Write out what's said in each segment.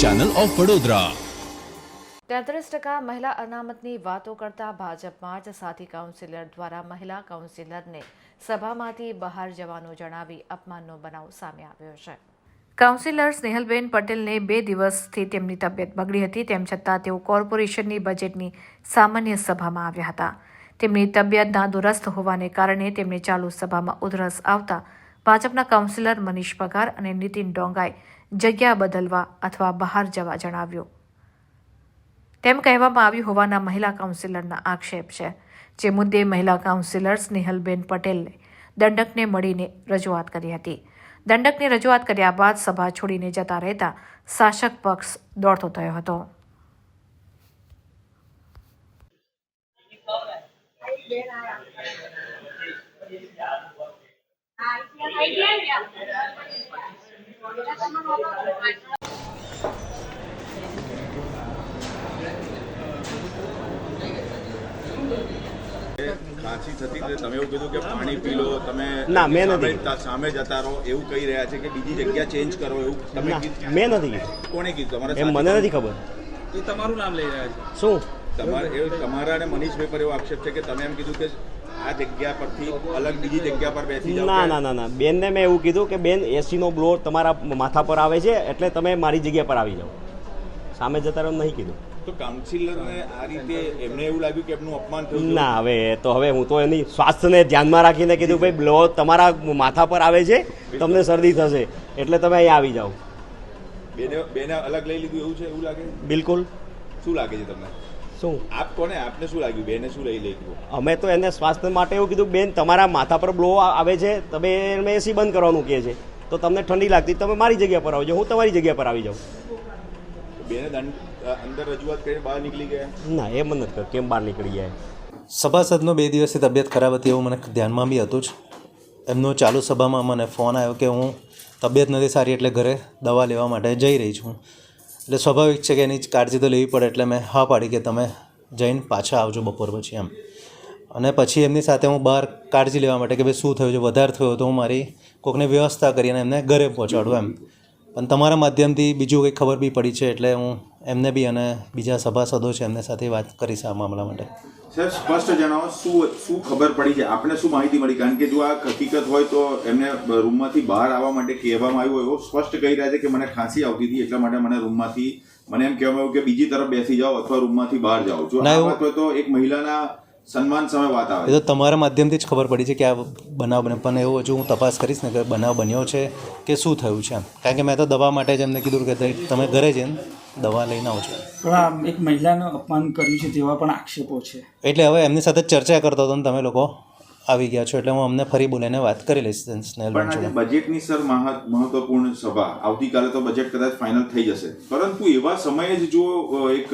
Channel of Vadodara. 33% મહિલા અનામતની વાતો કરતા ભાજપમાં જ સાથી કાઉન્સિલર દ્વારા મહિલા કાઉન્સિલરને સભામાંથી બહાર જવાનું જણાવી અપમાનનો બનાવ સામે આવ્યો છે। કાઉન્સિલર સ્નેહલબેન પટેલને 2 દિવસથી તેમની તબિયત બગડી હતી, તેમ છતાં તેઓ કોર્પોરેશનની બજેટની સામાન્ય સભામાં આવ્યા હતા। તેમની તબિયત નાદુરસ્ત હોવાને કારણે તેમને ચાલુ સભામાં ઉધરસ આવતા ભાજપના કાઉન્સિલર મનીષ પગાર અને નીતિન ડોંગાએ જગ્યા બદલવા અથવા બહાર જવા જણાવ્યું તેમ કહેવામાં આવ્યું હોવાના મહિલા કાઉન્સિલરના આક્ષેપ છે, જે મુદ્દે મહિલા કાઉન્સિલર સ્નેહલબેન પટેલે દંડકને મળીને રજૂઆત કરી હતી। દંડકને રજૂઆત કર્યા બાદ સભા છોડીને જતા રહેતા શાસક પક્ષ દોડતો થયો હતો। ખાંસી થતી એટલે તમે એવું કીધું કે પાણી પી લો, તમે ના મેં નથી સામે જતા રહો એવું કહી રહ્યા છે કે બીજી જગ્યા ચેન્જ કરો એવું તમે મેં નથી કીધું। કોણે કીધું? તમારા એમ મને નથી ખબર। એ તમારું નામ લઈ રહ્યા છે શું તમારા અને મનીષભાઈ પર એવો આક્ષેપ છે કે તમે એમ કીધું કે આ જગ્યા પરથી અલગ બીજી જગ્યા પર બેસી જાઓ। ના ના ના ના બેનને મેં એવું કીધું કે બેન એસીનો બ્લો તમારા માથા પર આવે છે એટલે તમે મારી જગ્યા પર આવી જાઓ, સામે જતા રહો નહીં કીધું। તો કાઉન્સિલરને આ રીતે એમને એવું લાગ્યું કે એમનું અપમાન થયું? ના હવે હું તો એની સ્વાસ્થ્યને ધ્યાનમાં રાખીને કીધું ભાઈ બ્લો તમારા માથા પર આવે છે, તમને શરદી થશે એટલે તમે અહીંયા આવી જાઓ। બેને અલગ લઈ લીધું એવું છે, એવું લાગે? બિલકુલ। શું લાગે છે તમને? શું આપ કોને આપને શું લાગ્યું? બેને શું લઈ લીધું? અમે તો એને સ્વાસ્થ્ય માટે એવું કીધું બેન તમારા માથા પર બ્લો આવે છે, તમે એસી બંધ કરવાનું કહે છે, તો તમને ઠંડી લાગતી તમે મારી જગ્યા પર આવજો, હું તમારી જગ્યા પર આવી જાઉં। બેને અંદર રજૂઆત કરીને બહાર નીકળી ગયા? ના એ મને નથી કેમ બહાર નીકળી જાય। સભાસદનો 2 દિવસથી તબિયત ખરાબ હતી એવું મને ધ્યાનમાં બી હતું જ। એમનો ચાલુ સભામાં મને ફોન આવ્યો કે હું તબિયત નથી સારી એટલે ઘરે દવા લેવા માટે જઈ રહી છું, એટલે સ્વાભાવિક છે કે એની કાળજી તો લેવી પડે, એટલે મેં હા પાડી કે તમે જઈને પાછા આવજો બપોર પછી એમ। અને પછી એમની સાથે હું બહાર કાળજી લેવા માટે કે ભાઈ શું થયું છે, વધારે થયું તો હું મારી કોઈકને વ્યવસ્થા કરીને એમને ઘરે પહોંચાડું એમ। પણ તમારા માધ્યમથી બીજું કંઈ ખબર બી પડી છે એટલે હું એમને બી અને બીજા સભાસદો છે એમને સાથે વાત કરીશ આ મામલા માટે। સર સ્પષ્ટ જણાવો શું ખબર પડી છે, આપણે શું માહિતી મળી? કારણ કે જો આ હકીકત હોય તો એમને રૂમમાંથી બહાર આવવા માટે કહેવામાં આવ્યું એવો સ્પષ્ટ કહી રહ્યા છે કે મને ખાંસી આવતી હતી એટલા માટે મને રૂમમાંથી મને એમ કહેવામાં આવ્યું કે બીજી તરફ બેસી જાઓ અથવા રૂમમાંથી બહાર જાઓ। જો આ વાત હોય તો એક મહિલાના સન્માન સામે વાત આવે। એ તો તમારા માધ્યમથી જ ખબર પડી છે કે આ બનાવ બને, પણ એવું હજુ હું તપાસ કરીશ ને કે બનાવ બન્યો છે કે શું થયું છે એમ, કારણ કે મેં તો દવા માટે જ એમને કીધું કે તમે ઘરે જઈને દવા લઈને આવજો। પણ એક મહિલાનું અપમાન કર્યું છે તેવા પણ આક્ષેપો છે, એટલે હવે એમની સાથે ચર્ચા કરતો હતો ને તમે લોકો આવી ગયા છો એટલે હું અમને ફરી બોલીને વાત કરી લઈશ સ્નેહલબેન જોડે। બજેટની સર મહત્વપૂર્ણ સભા આવતીકાલે તો બજેટ કદાચ ફાઇનલ થઈ જશે, પરંતુ એવા સમયે જ જો એક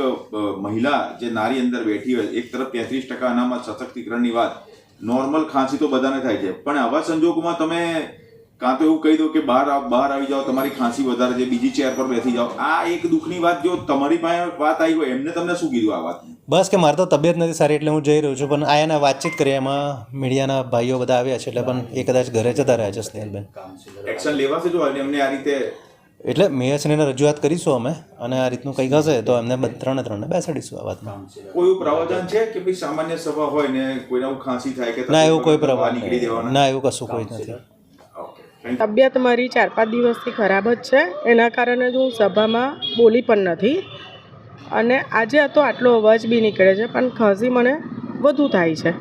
મહિલા જે નારી અંદર બેઠી હોય, એક તરફ 33% અનામત સશક્તિકરણની વાત, નોર્મલ ખાંસી તો બધાને થાય છે, પણ આવા સંજોગોમાં તમે કાં તો એવું કહી દો કે બહાર આવી જાઓ, તમારી ખાંસી વધારે છે, બીજી ચેર પર બેસી જાઓ। આ એક દુઃખની વાત જો તમારી પાસે વાત આવી હોય, એમને તમને શું કીધું આ વાત? બસ કે મારે તો તબિયત નથી સારી એટલે હું જઈ રહ્યો છું, પણ આયાને વાતચીત કરી એમાં મીડિયાના ભાઈઓ બધા આવ્યા છે એટલે પણ એ કદાચ ઘરે જતા રહ્યા છે સ્નેહલબેન। એક્શન લેવાશે જો એમને આ રીતે? એટલે મેયરશ્રીને રજૂઆત કરીશું અમે, અને આ રીતનું કંઈક હશે તો એમને ત્રણે બેસાડીશું આ વાતમાં। કોઈ પ્રવચન છે કે ભાઈ સામાન્ય સભા હોય ને કોઈને ખાંસી થાય કે ના એવું કોઈ નીકળી દેવાના? ના એવું કશું કોઈ નથી। તબિયત મારી 4-5 દિવસથી ખરાબ જ છે, એના કારણે જ હું સભામાં બોલી પણ નથી, અને આજે તો આટલો અવાજ બી નીકળે છે, પણ ખાંસી મને વધુ થાય છે।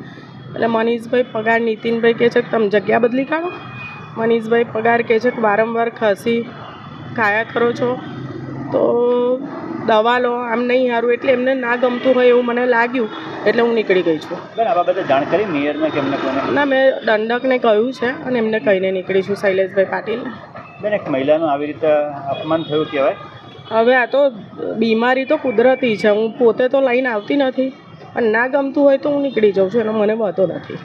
એટલે મનીષભાઈ પગાર નીતિનભાઈ કહે છે કે તમે જગ્યા બદલી કાઢો, મનીષભાઈ પગાર કહે છે કે વારંવાર ખાંસી ખાયા કરો છો તો દવા લો, આમ નહીં સારું, એટલે એમને ના ગમતું હોય એવું મને લાગ્યું એટલે હું નીકળી ગઈ છું। બેન આ બાબતે જાણ કરી મેયરને કે એમને કોને? ના મેં દંડકને કહ્યું છે અને એમને કહીને નીકળી છું, શૈલેષભાઈ પાટીલને। બેન એક મહિલાનું આવી રીતે અપમાન થયું કહેવાય? હવે આ તો બીમારી તો કુદરતી છે, હું પોતે તો લઈને આવતી નથી, પણ ના ગમતું હોય તો હું નીકળી જાઉં છું, એનો મને વાંધો નથી।